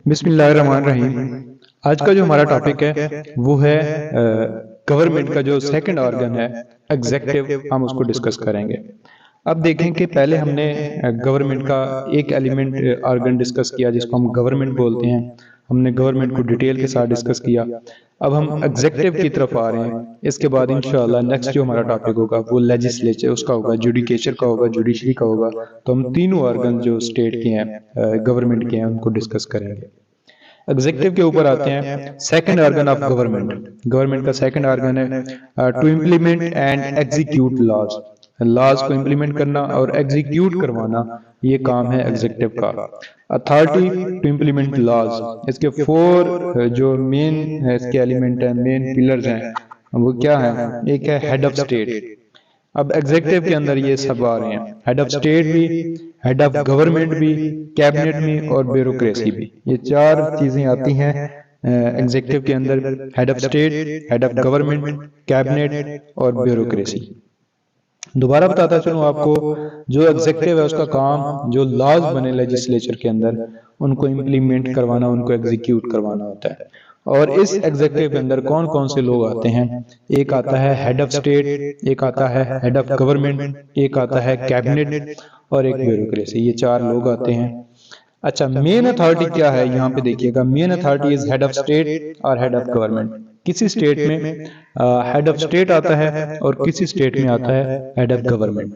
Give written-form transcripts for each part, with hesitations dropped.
बिस्मिल्लाहिर्रहमानिर्रहीम। आज का जो हमारा टॉपिक है वो है गवर्नमेंट का जो सेकंड ऑर्गन है एग्जेक्टिव, हम उसको डिस्कस करेंगे। अब देखें कि पहले हमने गवर्नमेंट का एक एलिमेंट ऑर्गन डिस्कस किया जिसको हम गवर्नमेंट बोलते हैं। हमने गवर्नमेंट को डिटेल के साथ डिस्कस किया। अब हम एग्जेक्टिव की तरफ आ रहे हैं। इसके बाद इंशाल्लाह नेक्स्ट जो हमारा टॉपिक होगा वो लेजिस्लेचर उसका होगा, जुडिकेचर का होगा, जुडिशरी का होगा। तो हम तीनों ऑर्गन जो स्टेट के हैं, गवर्नमेंट के हैं, उनको डिस्कस करेंगे। एग्जेक्टिव के ऊपर आते हैं। Second organ of government, government का सेकंड ऑर्गन है to implement and execute laws. Laws को इम्प्लीमेंट करना और एग्जीक्यूट करवाना, ये काम है एग्जीक्यूटिव का। अथॉरिटी टू इम्प्लीमेंट लॉज, इसके फोर जो मेन इसके एलिमेंट हैं, मेन पिलर्स हैं, वो क्या है? एक है हेड ऑफ स्टेट। अब एग्जीक्यूटिव के अंदर ये सब आ रहे हैं, हेड ऑफ स्टेट भी, हेड ऑफ गवर्नमेंट भी, कैबिनेट में और ब्यूरोक्रेसी भी। ये चार चीजें आती हैं एग्जीक्यूटिव के अंदर। Head of state, head of government, cabinet और ब्यूरोक्रेसी। दोबारा बताता चलूं आपको, जो एग्जीक्यूटिव है उसका काम जो लॉज बने लेजिस्लेचर के अंदर उनको इम्प्लीमेंट करवाना, उनको एग्जीक्यूट करवाना होता है। और इस एग्जीक्यूटिव के अंदर कौन कौन से लोग आते हैं? एक आता है हेड ऑफ स्टेट, एक आता है हेड ऑफ गवर्नमेंट, एक आता है कैबिनेट और एक ब्यूरोक्रेसी। ये चार लोग आते हैं। अच्छा, मेन अथॉरिटी क्या है यहाँ पे देखिएगा। Main authority is head of state और हेड ऑफ गवर्नमेंट। किसी स्टेट में हेड ऑफ स्टेट आता है और किसी स्टेट में आता है हेड ऑफ गवर्नमेंट।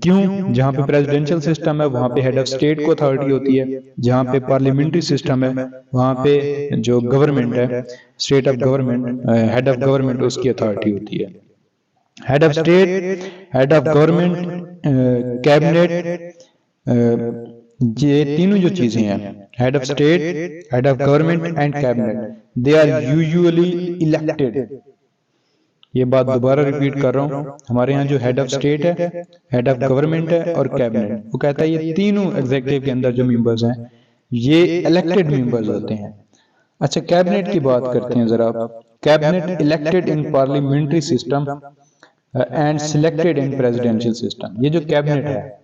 क्यों? जहाँ पे प्रेसिडेंशियल सिस्टम है वहां पे हेड ऑफ स्टेट को अथॉरिटी होती है। जहाँ पे पार्लियामेंट्री सिस्टम है वहां पे जो गवर्नमेंट है, state of government, head of government, उसकी अथॉरिटी होती है। Head of state, head of government, cabinet, ये तीनों जो चीजें हैं, head of state, head of government and cabinet, they are usually elected. ये बात दोबारा रिपीट कर रहा हूँ। हमारे यहाँ जो हेड ऑफ स्टेट है, हेड ऑफ गवर्नमेंट है और कैबिनेट, वो कहता है ये तीनों एग्जीक्यूटिव के अंदर जो मेंबर्स हैं ये इलेक्टेड मेंबर्स होते हैं। अच्छा, कैबिनेट की बात करते हैं जरा। Cabinet elected in parliamentary system and selected in presidential system. ये जो कैबिनेट है,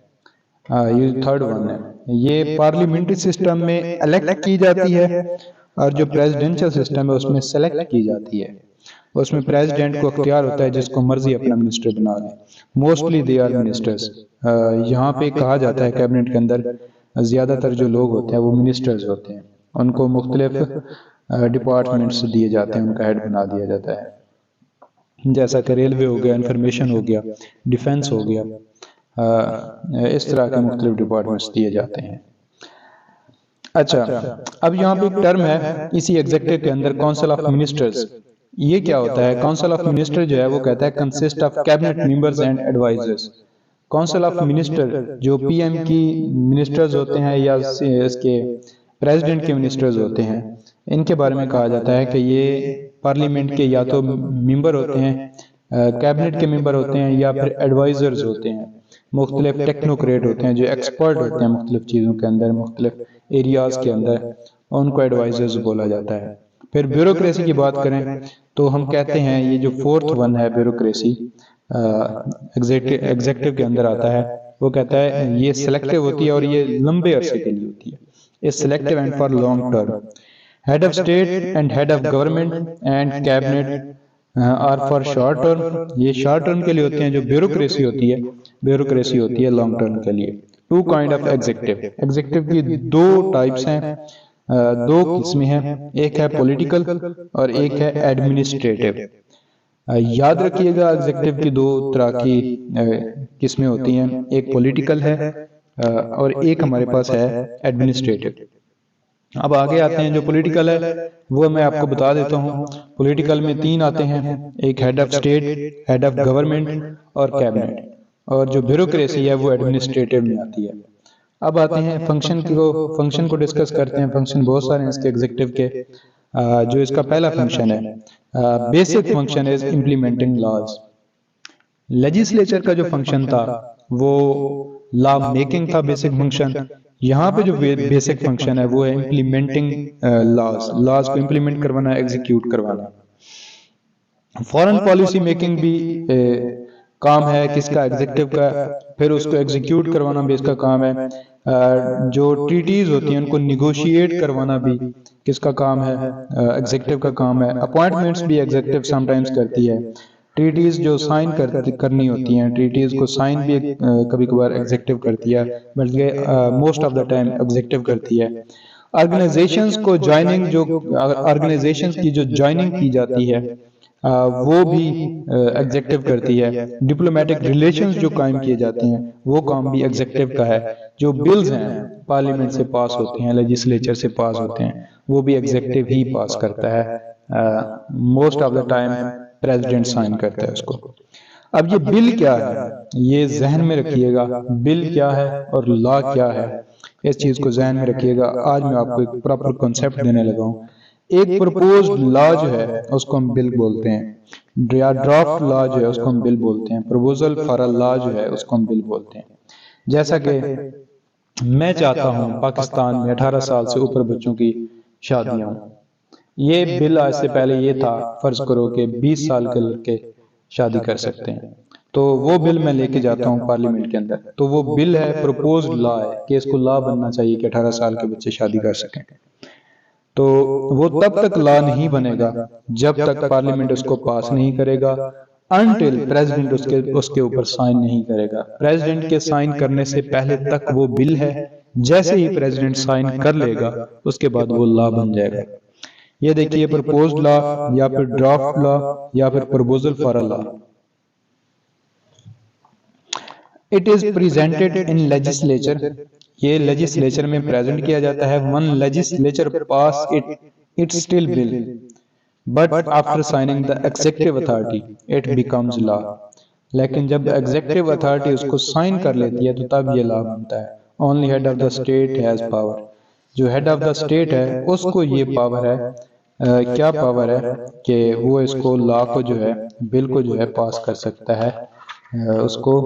ये थर्ड वन है, ये पार्लियामेंट्री सिस्टम में इलेक्ट की जाती है और जो प्रेसिडेंशियल सिस्टम है उसमें सेलेक्ट की जाती है। उसमें प्रेसिडेंट को अख्तियार होता है जिसको मर्जी अपना मिनिस्टर बना ले। Mostly they are ministers. यहाँ पे कहा जाता है कैबिनेट के अंदर ज्यादातर जो लोग होते हैं वो मिनिस्टर्स होते हैं। उनको मुख्तलिफ डिपार्टमेंट्स दिए जाते हैं, उनका हेड बना दिया जाता है। जैसा कि रेलवे हो गया, इंफॉर्मेशन हो गया, डिफेंस हो गया, इस तरह के मुख्तलिफ डिपार्टमेंट्स दिए जाते हैं। अच्छा, अब यहाँ पे एक टर्म है इसी एग्जीक्यूटिव के अंदर, काउंसिल ऑफ मिनिस्टर्स। ये क्या होता है? काउंसिल ऑफ मिनिस्टर जो है वो कहता है consist of cabinet members and advisers. Council of minister जो पीएम की मिनिस्टर्स होते हैं या इसके प्रेसिडेंट के मिनिस्टर्स होते हैं, इनके बारे में कहा जाता है कि ये पार्लियामेंट के या तो मेंबर होते हैं, कैबिनेट के मेंबर होते हैं, या फिर एडवाइजर्स होते हैं। मुख्तलिफ टेक्नोक्रेट होते हैं जो एक्सपर्ट होते हैं मुख्तलिफ चीज़ों के अंदर, मुख्तलिफ एरियाज के अंदर, उनको एडवाइजर्स बोला जाता है। फिर ब्यूरोक्रेसी की बात करें तो हम कहते हैं ये जो फोर्थ वन है ब्यूरोक्रेसी, एग्जेक्टिव के अंदर आता है, वो कहता है ये सिलेक्टिव होती है और ये लंबे अरसे के लिए होती है। ये selective and for long term. Head of state and head of government and cabinet are for short term. ये शॉर्ट टर्म के लिए होते हैं। जो ब्यूरोक्रेसी होती है, ब्यूरोक्रेसी होती है लॉन्ग टर्म के लिए। Two kind of executive, executive की दो टाइप्स हैं, दो किस्में हैं। एक है पॉलिटिकल और एक है एडमिनिस्ट्रेटिव। याद रखिएगा एग्जीक्यूटिव की दो तरह की किस्में होती हैं, एक पॉलिटिकल है और एक हमारे पास है एडमिनिस्ट्रेटिव। अब आगे आते हैं जो पॉलिटिकल है वो मैं आपको बता देता हूँ। पॉलिटिकल में तीन आते हैं, एक head of state, head of government और कैबिनेट, और जो ब्यूरोक्रेसी है वो एडमिनिस्ट्रेटिव में आती है। अब आते हैं फंक्शन को डिस्कस करते हैं। फंक्शन बहुत सारे हैं इसके एग्जीक्यूटिव के। जो इसका पहला फंक्शन है, basic function is implementing laws. Legislature का जो फंक्शन था वो लॉ मेकिंग था, बेसिक फंक्शन। यहाँ पे जो बेसिक फंक्शन है वो है इम्प्लीमेंटिंग लॉज, लॉज को इम्प्लीमेंट करवाना, एग्जीक्यूट करवाना। फॉरेन पॉलिसी मेकिंग भी काम है किसका? एग्जीक्यूटिव का। फिर उसको एग्जीक्यूट करवाना भी इसका काम है। जो ट्रीटीज होती हैं उनको निगोशिएट करवाना भी किसका काम है, एग्जीक्यूटिव का काम है। अपॉइंटमेंट्स भी एग्जीक्यूटिव समटाइम्स करती है। ट्रीटीज जो साइन करनी होती हैं, ट्रीटीज को साइन भी कभी कभार एग्जीक्यूटिव करती है, बल्कि most of the time executive करती है। ऑर्गेनाइजेशंस को ज्वाइनिंग, जो ऑर्गेनाइजेशंस की जो ज्वाइनिंग की जाती है वो भी एग्जीक्यूटिव करती है। डिप्लोमेटिक रिलेशंस जो कायम किए जाते हैं वो काम भी एग्जीक्यूटिव का है। जो बिल्स हैं पार्लियामेंट से पास होते हैं, लेजिस्लेचर से पास होते हैं, वो भी एग्जीक्यूटिव ही पास करता है। Most of the time president sign करता है उसको। अब ये बिल क्या है, ये जहन में रखिएगा, बिल क्या है और लॉ क्या है, इस चीज को जहन में रखिएगा। आज मैं आपको एक प्रॉपर कॉन्सेप्ट देने लगा हूँ। एक प्रपोज्ड लॉ जो है उसको हम बिल बोलते हैं, या ड्राफ्ट लॉ जो है उसको हम बिल बोलते हैं, प्रपोजल फॉर अ लॉ जो है उसको हम बिल बोलते हैं। जैसा कि मैं चाहता हूं पाकिस्तान में 18 साल से ऊपर बच्चों की शादियां हों। ये बिल आज से पहले ये था, फर्ज करो कि 20 साल के लड़के शादी कर सकते हैं, तो वो बिल मैं लेके जाता हूँ पार्लियामेंट के अंदर, तो वो बिल है, प्रपोज्ड लॉ है कि इसको लॉ बनना चाहिए कि 18 साल के बच्चे शादी कर सकें। तो वो तब तक लॉ नहीं बनेगा जब तक पार्लियामेंट उसको पास नहीं करेगा, अनटिल प्रेसिडेंट उसके ऊपर साइन नहीं करेगा। प्रेसिडेंट के साइन करने से पहले तक वो बिल है, जैसे ही प्रेसिडेंट साइन कर लेगा उसके बाद वो लॉ बन जाएगा। ये देखिए, प्रपोज्ड लॉ या फिर ड्राफ्ट लॉ या फिर proposal for a law. It is presented in legislature, ये लेजिस्लेचर में प्रेजेंट किया जाता है। One legislature pass it still bill, but after signing the executive authority it becomes law. लेकिन जब एग्जीक्यूटिव अथॉरिटी उसको साइन कर लेती है तो तब ये लॉ बनता है। Only head of the state has power, जो हेड ऑफ द स्टेट है उसको ये पावर है, क्या पावर है कि वो इसको लॉ को जो है, बिल को जो है पास कर सकता है, उसको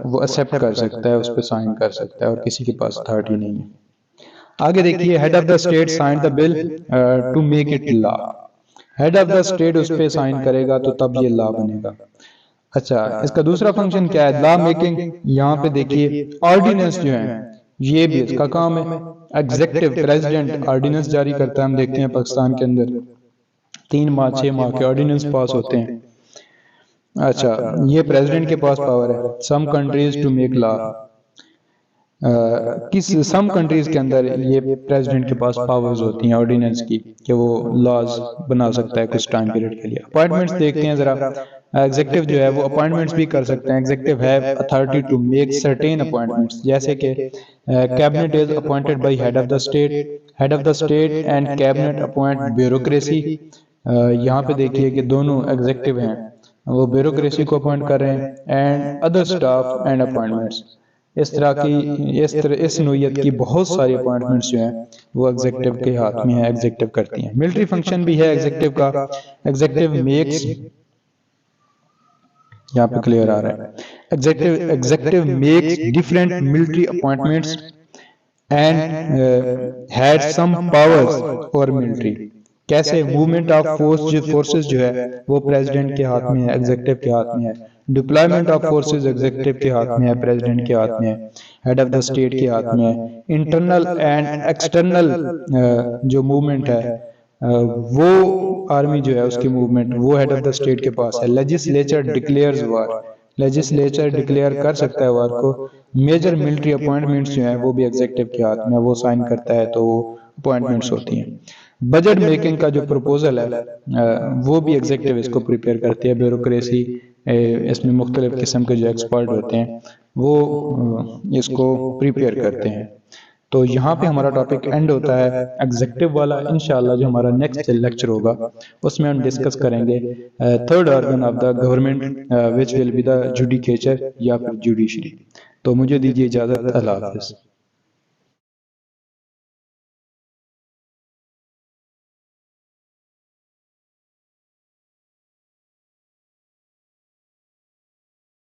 वो एक्सेप्ट कर सकता है, उस पर साइन कर सकता है, और किसी के पास अथॉरिटी नहीं है। आगे देखिए, head of the state sign the bill to make it law. Head of the state उस पर साइन करेगा तो तब ये लॉ बनेगा। अच्छा, इसका दूसरा फंक्शन क्या है, लॉ मेकिंग। यहाँ पे देखिए ऑर्डिनेंस जो है ये भी इसका काम है। एग्जीक्यूटिव प्रेसिडेंट ऑर्डिनेंस जारी करता है। हम देखते हैं पाकिस्तान के अंदर 3 माह 6 माह के ऑर्डिनेंस पास होते हैं। अच्छा, ये प्रेसिडेंट के पास पावर है। Some countries to make law, किस सम कंट्रीज के अंदर ये प्रेसिडेंट के पास पावर्स होती हैं ऑर्डिनेंस की, कि वो लॉज बना सकता है कुछ टाइम पीरियड के लिए। अपॉइंटमेंट्स देखते हैं जरा। एग्जीक्यूटिव जो है वो अपॉइंटमेंट्स भी कर सकते हैं। Executive have authority to make certain appointments, जैसे कि cabinet is appointed by head of the state, head of the state and cabinet appoint bureaucracy. यहाँ पे देखिए कि दोनों एग्जीक्यूटिव हैं वो ब्यूरोक्रेसी को अपॉइंट कर रहे हैं, and other staff and appointments. इस नोयत की बहुत सारी अपॉइंटमेंट्स जो हैं वो एग्जीक्यूटिव के हाथ में है, एग्जीक्यूटिव करती हैं। मिलिट्री फंक्शन भी है एग्जीक्यूटिव का। एग्जीक्यूटिव मेक्स, यहाँ पे क्लियर आ रहा है, executive makes different military appointments and had some powers for military. कैसे, मूवमेंट ऑफ फोर्सेस जो है वो प्रेसिडेंट के हाथ में है, एग्जीक्यूटिव के हाथ में है। डिप्लॉयमेंट ऑफ फोर्सेस एग्जीक्यूटिव के हाथ में है, प्रेसिडेंट के हाथ में है, हेड ऑफ द स्टेट के हाथ में है। इंटरनल एंड एक्सटर्नल जो मूवमेंट है वो आर्मी जो है उसकी मूवमेंट वो हेड ऑफ द स्टेट के पास है। लेजिस्लेचर डिक्लेयर्स वार, लेजिस्लेचर डिक्लेयर कर सकता है वार को। मेजर मिलिट्री अपॉइंटमेंट्स जो है वो भी एग्जीक्यूटिव के हाथ में, वो साइन करता है तो वो अपॉइंटमेंट्स होती हैं। बजट मेकिंग का जो प्रपोजल है वो भी एग्जीक्यूटिव इसको प्रिपेयर करती है। ब्यूरोक्रेसी, इसमें मुख्तलिफ किस्म के जो एक्सपर्ट होते हैं वो इसको प्रिपेयर करते हैं। तो यहाँ पे हमारा टॉपिक एंड होता है एग्जीक्यूटिव वाला। इंशाल्लाह जो हमारा नेक्स्ट लेक्चर होगा उसमें हम डिस्कस करेंगे third organ of the government which will be the judicature या फिर जुडिशरी। तो मुझे दीजिए इजाजत, अल्लाह हाफिज़।